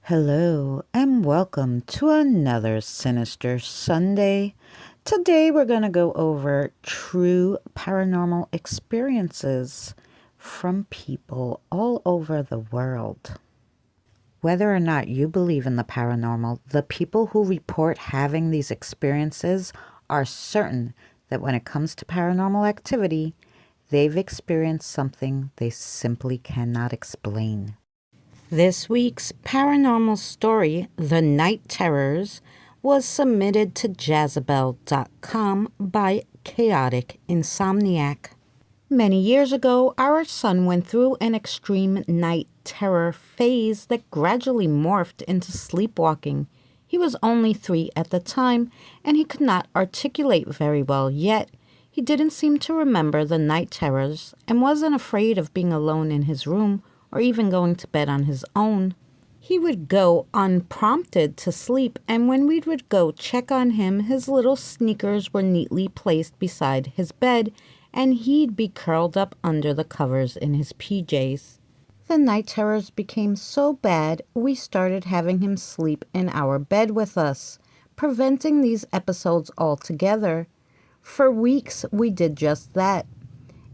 Hello and welcome to another Sinister Sunday. Today we're going to go over true paranormal experiences from people all over the world. Whether or not you believe in the paranormal, the people who report having these experiences are certain that when it comes to paranormal activity, they've experienced something they simply cannot explain. This week's paranormal story, The Night Terrors, was submitted to Jezebel.com by Chaotic Insomniac. Many years ago, our son went through an extreme night terror phase that gradually morphed into sleepwalking. He was only 3 at the time, and he could not articulate very well yet. He didn't seem to remember the night terrors and wasn't afraid of being alone in his room or even going to bed on his own. He would go unprompted to sleep, and when we would go check on him, his little sneakers were neatly placed beside his bed, and he'd be curled up under the covers in his PJs. The night terrors became so bad, we started having him sleep in our bed with us, preventing these episodes altogether. For weeks, we did just that.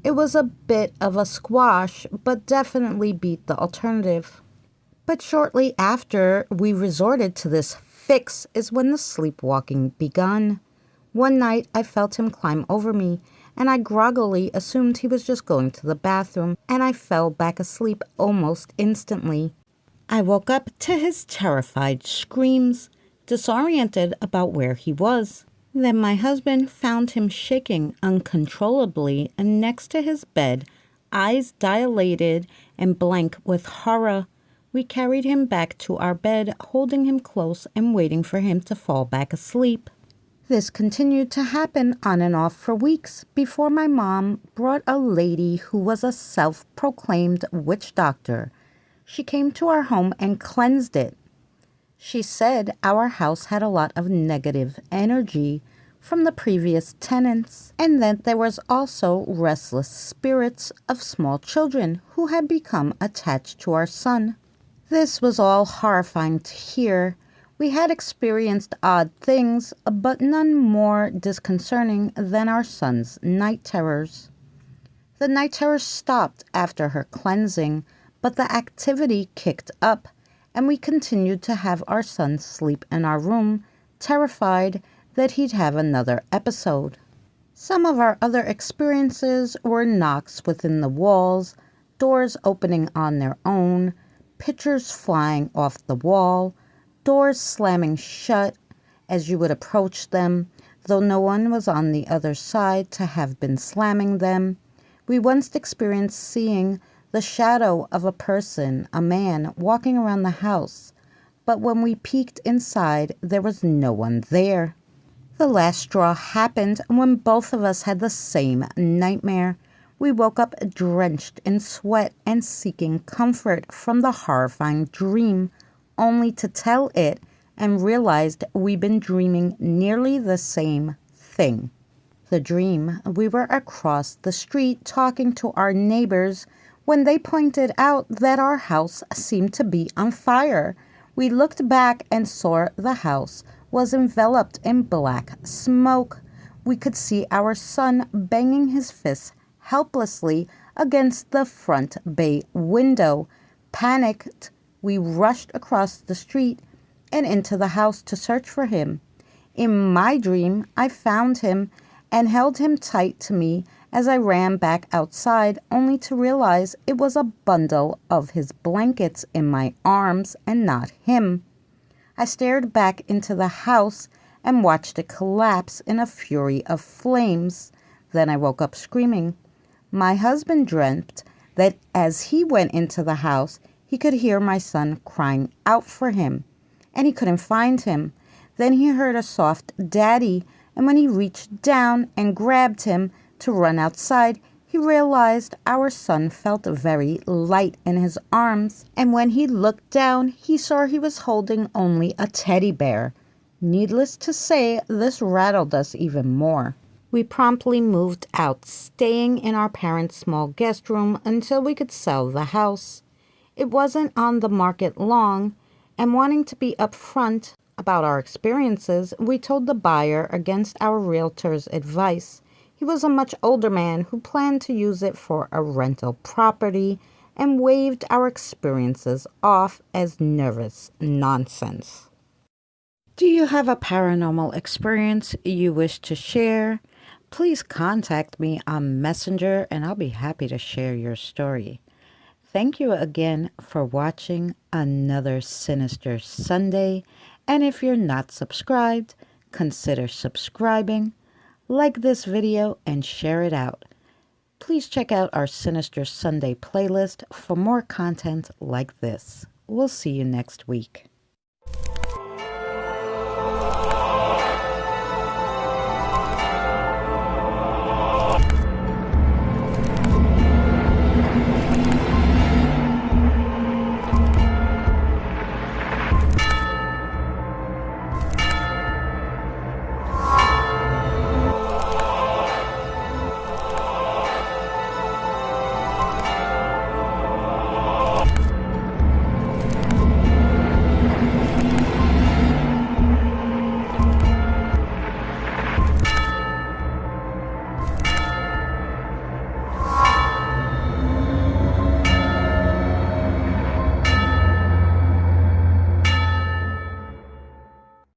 It was a bit of a squash, but definitely beat the alternative. But shortly after we resorted to this fix is when the sleepwalking begun. One night I felt him climb over me, and I groggily assumed he was just going to the bathroom, and I fell back asleep almost instantly. I woke up to his terrified screams, disoriented about where he was. Then my husband found him shaking uncontrollably next to his bed, eyes dilated and blank with horror. We carried him back to our bed, holding him close and waiting for him to fall back asleep. This continued to happen on and off for weeks before my mom brought a lady who was a self-proclaimed witch doctor. She came to our home and cleansed it. She said our house had a lot of negative energy from the previous tenants, and that there was also restless spirits of small children who had become attached to our son. This was all horrifying to hear. We had experienced odd things, but none more disconcerting than our son's night terrors. The night terrors stopped after her cleansing, but the activity kicked up, and we continued to have our son sleep in our room, terrified that he'd have another episode. Some of our other experiences were knocks within the walls, doors opening on their own, pictures flying off the wall, doors slamming shut as you would approach them, though no one was on the other side to have been slamming them. We once experienced seeing the shadow of a person, a man, walking around the house, but when we peeked inside, there was no one there. The last straw happened when both of us had the same nightmare. We woke up drenched in sweat and seeking comfort from the horrifying dream, only to tell it and realized we'd been dreaming nearly the same thing. The dream, we were across the street talking to our neighbors when they pointed out that our house seemed to be on fire. We looked back and saw the house was enveloped in black smoke. We could see our son banging his fists helplessly against the front bay window. Panicked, we rushed across the street and into the house to search for him. In my dream, I found him and held him tight to me as I ran back outside, only to realize it was a bundle of his blankets in my arms and not him. I stared back into the house and watched it collapse in a fury of flames. Then I woke up screaming. My husband dreamt that as he went into the house, he could hear my son crying out for him, and he couldn't find him. Then he heard a soft "Daddy," and when he reached down and grabbed him to run outside, he realized our son felt very light in his arms, and when he looked down, he saw he was holding only a teddy bear. Needless to say, this rattled us even more. We promptly moved out, staying in our parents' small guest room until we could sell the house. It wasn't on the market long, And wanting to be upfront about our experiences, we told the buyer against our realtor's advice. He was a much older man who planned to use it for a rental property and waved our experiences off as nervous nonsense. Do you have a paranormal experience you wish to share? Please contact me on Messenger and I'll be happy to share your story. Thank you again for watching another Sinister Sunday. And if you're not subscribed, consider subscribing, like this video, and share it out. Please check out our Sinister Sunday playlist for more content like this. We'll see you next week.